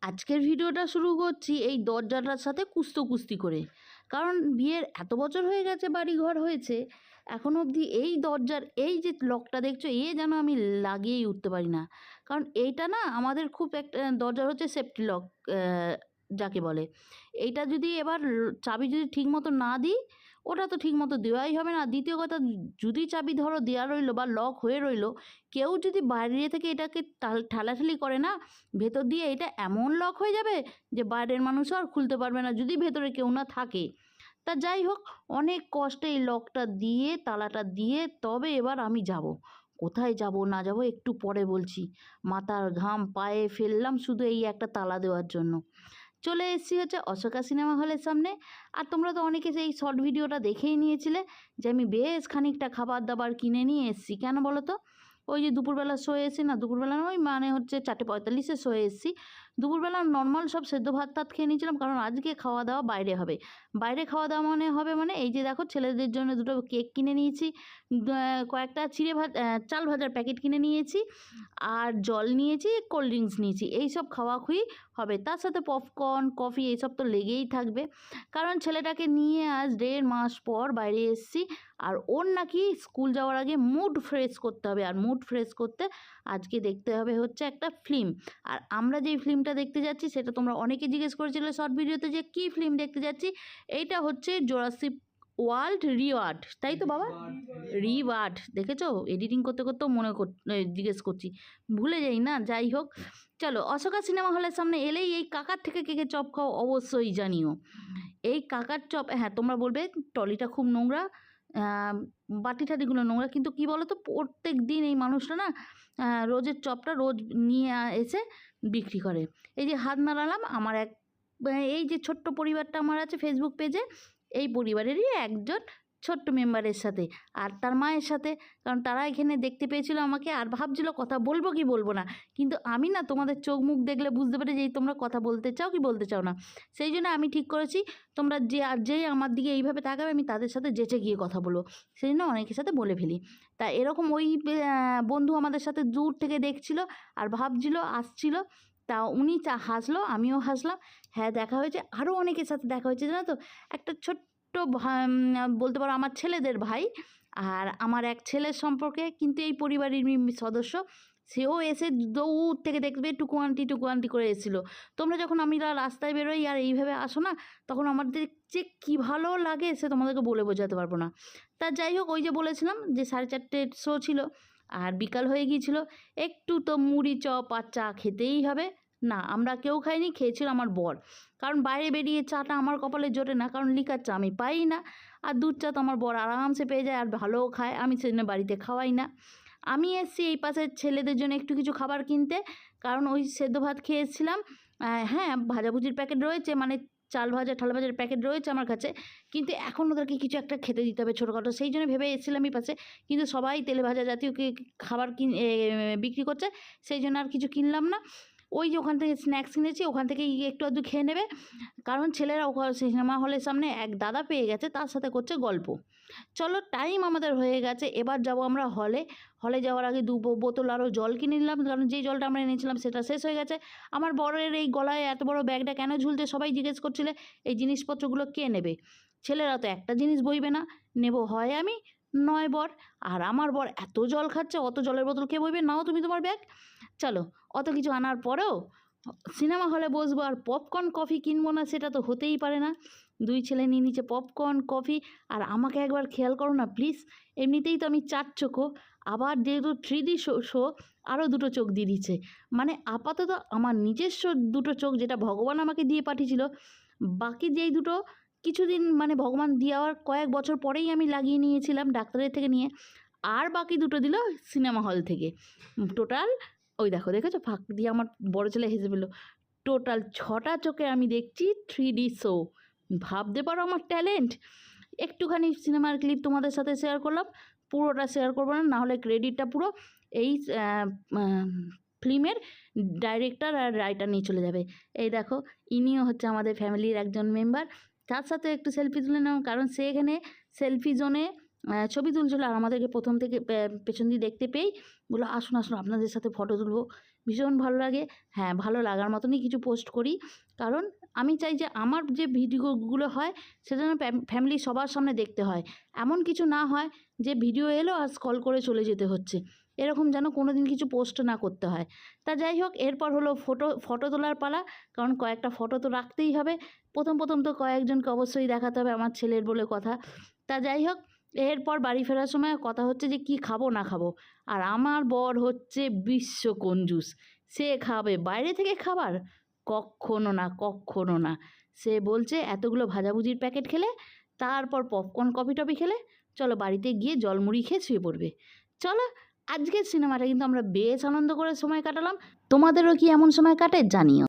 আজকের ভিডিওটা শুরু করছি এই দরজাটার সাথে কুস্তি করে। কারণ বিয়ের এত বছর হয়ে গেছে, বাড়ি ঘর হয়েছে, এখনও অবধি এই দরজার এই যে লকটা দেখছো যেন আমি লাগিয়েই উঠতে পারি না। কারণ এইটা না আমাদের খুব একটা দরজার হচ্ছে সেফটি লক যাকে বলে। এইটা যদি এবার চাবি যদি ঠিক মতো না দিই, ওটা তো ঠিক মতো দেওয়াই হবে না। দ্বিতীয় কথা, যদি চাবি ধরো দেওয়া রইলো বা লক হয়ে রইলো, কেউ যদি বাইরে থেকে এটাকে ঠেলাঠেলি করে না, ভেতর দিয়ে এটা এমন লক হয়ে যাবে যে বাইরের মানুষও আর খুলতে পারবে না যদি ভেতরে কেউ না থাকে। তা যাই হোক, অনেক কষ্টে এই লকটা দিয়ে তালাটা দিয়ে তবে এবার আমি যাব। কোথায় যাব না যাব একটু পরে বলছি। মাথার ঘাম পায়ে ফেললাম শুধু এই একটা তালা দেওয়ার জন্য। চলে এসেছি হচ্ছে অশোকা সিনেমা হলের সামনে। আর তোমরা তো অনেকে সেই শর্ট ভিডিওটা দেখেই নিয়েছিলে যে আমি বেশ খানিকটা খাবার দাবার কিনে নিয়ে এসেছি। কেন বলো তো? ওই যে দুপুরবেলা শো এসেছি না, দুপুরবেলা ওই মানে হচ্ছে 4:45 শো এসেছি। দুপুরবেলা নর্মাল সব সেদ্ধ ভাত টাত খেয়ে নিয়েছিলাম, কারণ আজকে খাওয়া দাওয়া বাইরে হবে। বাইরে খাওয়া দাওয়া হবে মানে এই যে দেখো, ছেলেদের জন্য দুটো কেক কিনে নিয়েছি, কয়েকটা চাল ভাজার প্যাকেট কিনে নিয়েছি, আর জল নিয়েছি, কোল্ড ড্রিঙ্কস নিয়েছি। এইসব খাওয়াখুই হবে, তার সাথে পপকর্ন কফি এইসব তো লেগেই থাকবে। কারণ ছেলেটাকে নিয়ে আজ 1.5 মাস পর বাইরে এসেছি, আর ওর নাকি স্কুল যাওয়ার আগে মুড ফ্রেশ করতে হবে। আর মুড ফ্রেশ করতে আজকে দেখতে হবে হচ্ছে একটা ফিল্ম। আর আমরা যেই ফিল্মটা দেখতে যাচ্ছি সেটা তোমরা অনেকে জিজ্ঞেস করেছিলে শর্ট ভিডিওতে যে কী ফিল্ম দেখতে যাচ্ছি। এইটা হচ্ছে জুরাসিক ওয়ার্ল্ড রিওয়ার্ড, তাই তো বাবা? রিওয়ার্ড দেখেছো? এডিটিং করতে করতেও জিজ্ঞেস করছি, ভুলে যাই না। যাই হোক, চলো অশোকা সিনেমা হলের সামনে এলেই এই কাকার থেকে কে চপ খাও অবশ্যই জানিও। এই কাকার চপ, হ্যাঁ তোমরা বলবে টলিটা খুব নোংরা, বাটি ঠাটিগুলো নোংরা, কিন্তু কি বলো তো, প্রত্যেক দিন এই মানুষটা না রোজের চপটা রোজ নিয়ে এসে বিক্রি করে। এই যে হাত নাড়ালাম আমার এই যে ছোট্ট পরিবারটা আমার আছে ফেসবুক পেজে, এই পরিবারেরই একজন ছোট্ট মেম্বারের সাথে আর তার মায়ের সাথে। কারণ তারা এখানে দেখতে পেয়েছিল আমাকে, আর ভাবছিল কথা বলবো কি বলবো না, কিন্তু আমি না তোমাদের চোখ মুখ দেখলে বুঝতে পারি যে তোমরা কথা বলতে চাও কি বলতে চাও না। সেই জন্য আমি ঠিক করেছি তোমরা যেই আমার দিকে এইভাবে তাকাবে আমি তাদের সাথে যেচে গিয়ে কথা বলবো। সেই জন্য অনেকের সাথে বলে ফেলি। তা এরকম ওই বন্ধু আমাদের সাথে দূর থেকে দেখছিল আর ভাবছিল আসছিল, তা উনি হাসলো, আমিও হাসলাম। হ্যাঁ দেখা হয়েছে, আরও অনেকের সাথে দেখা হয়েছে জানো তো। একটা ছোট্ট বলতে পারো আমার ছেলেদের ভাই, আর আমার এক ছেলের সম্পর্কে কিন্তু এই পরিবারের সদস্য, সেও এসে দৌড় থেকে দেখবে টুকু আন্টি করে এসেছিলো। তোমরা যখন আমি রাস্তায় বেরোই আর এইভাবে আসো না, তখন আমাদের যে কী ভালো লাগে সে তোমাদেরকে বলে বোঝাতে পারবো না। তা যাই হোক, ওই যে বলেছিলাম যে 4:30 শো ছিল আর বিকাল হয়ে গিয়েছিল, একটু তো মুড়ি চপ আর চা খেতেই হবে। না আমরা কেউ খাইনি, খেয়েছিল আমার বর। কারণ বাইরে বেরিয়ে চাটা আমার কপালে জোটে না, কারণ লিকার চা আমি পাই না, আর দুধ চা তো আমার বর আরামসে পেয়ে যায় আর ভালোও খায়, আমি সেজন্য বাড়িতে খাওয়াই না। আমি এসেছি এই পাশের ছেলেদের জন্য একটু কিছু খাবার কিনতে, কারণ ওই সেদ্ধ ভাত খেয়ে এসেছিলাম। হ্যাঁ ভাজাভুজির প্যাকেট রয়েছে, মানে চাল ভাজা ঠাল ভাজার প্যাকেট রয়েছে আমার কাছে, কিন্তু এখন ওদেরকে কিছু একটা খেতে দিতে হবে ছোটোখাটো, সেই জন্য ভেবে এসেছিলাম এই পাশে। কিন্তু সবাই তেলে ভাজা জাতীয় খাবার বিক্রি করছে, সেই জন্য আর কিছু কিনলাম না। ওই যে ওখান থেকে স্ন্যাক্স কিনেছি, ওখান থেকে একটু আধটু খেয়ে নেবে। কারণ ছেলেরা সিনেমা হলের সামনে এক দাদা পেয়ে গেছে, তার সাথে করছে গল্প। চলো টাইম আমাদের হয়ে গেছে, এবার যাব আমরা হলে যাওয়ার আগে 2 বোতল আরও জল কিনে নিলাম, কারণ যেই জলটা আমরা এনেছিলাম সেটা শেষ হয়ে গেছে। আমার বরের এই গলায় এত বড় ব্যাগটা কেন ঝুলছে সবাই জিজ্ঞেস করছিলে, এই জিনিসপত্রগুলো কে নেবে? ছেলেরা তো একটা জিনিস বইবে না, নেব হয় আমি নয় বর। আর আমার বর এত জল খাচ্ছে, অত জলের বোতল কে বইবে? নাও তুমি তোমার ব্যাগ। চলো, অত কিছু আনার পরেও সিনেমা হলে বসবো আর পপকর্ন কফি কিনবো না, সেটা তো হতেই পারে না। 2 ছেলে নিয়ে নিচ্ছে পপকর্ন কফি, আর আমাকে একবার খেয়াল করো না প্লিজ। এমনিতেই তো আমি 4 চোখো, আবার যেহেতু 3D শো আরও 2টো চোখ দিয়ে দিচ্ছে। মানে আপাতত আমার নিজস্ব 2টো চোখ যেটা ভগবান আমাকে দিয়ে পাঠিয়েছিল, বাকি যেই 2টো কিছুদিন মানে ভগবান দেওয়ার কয়েক বছর পরেই আমি লাগিয়ে নিয়েছিলাম ডাক্তারের থেকে নিয়ে, আর বাকি 2টো দিল সিনেমা হল থেকে। টোটাল ওই দেখেছো ফাঁক দিয়ে আমার বড় ছেলে হেসে ফেললো, টোটাল 6টা চোখে আমি দেখছি 3D শো। ভাবতে পারো আমার ট্যালেন্ট। একটুখানি সিনেমার ক্লিপ তোমাদের সাথে শেয়ার করলাম, পুরোটা শেয়ার করবো না, নাহলে ক্রেডিটটা পুরো এই ফিল্মের ডাইরেক্টর আর রাইটার নিয়ে চলে যাবে। এই দেখো, ইনিও হচ্ছে আমাদের ফ্যামিলির একজন মেম্বার। তার সাথে একটু সেলফি তুলে নাও, কারণ সে এখানে সেলফি জোনে ছবি তুলছিল, আর আমাদেরকে প্রথম থেকে পেছন দিয়ে দেখতে পেয়েই বললো আসুন আপনাদের সাথে ফটো তুলবো। ভীষণ ভালো লাগে। হ্যাঁ, ভালো লাগার মতনই কিছু পোস্ট করি। কারণ আমি চাই যে আমার যে ভিডিওগুলো হয় সেটা যেন ফ্যামিলির সবার সামনে দেখতে হয়। এমন কিছু না হয় যে ভিডিও এলো আর স্ক্রল করে চলে যেতে হচ্ছে। এরকম যেন কোনোদিন কিছু পোস্ট না করতে হয়। তা যাই হোক, এরপর হলো ফটো তোলার পালা। কারণ কয়েকটা ফটো তো রাখতেই হবে। প্রথম তো কয়েকজনকে অবশ্যই দেখাতে হবে, আমার ছেলের বলে কথা। তা যাই হোক, এরপর বাড়ি ফেরার সময় কথা হচ্ছে যে কি খাবো না খাবো। আর আমার বর হচ্ছে বিশ্ব কঞ্জুস। সে খাবে বাইরে থেকে খাবার? কক্ষনো না, কক্ষনো না। সে বলছে এতগুলো ভাজাভুজির প্যাকেট খেলে, তারপর পপকর্ন, কফি-টফি খেলে, চলো বাড়িতে গিয়ে জলমুড়ি খেয়ে শুয়ে পড়বে। চলো, আজকের সিনেমাটা কিন্তু আমরা বেশ আনন্দ করে সময় কাটালাম। তোমাদেরও কি এমন সময় কাটে জানিও।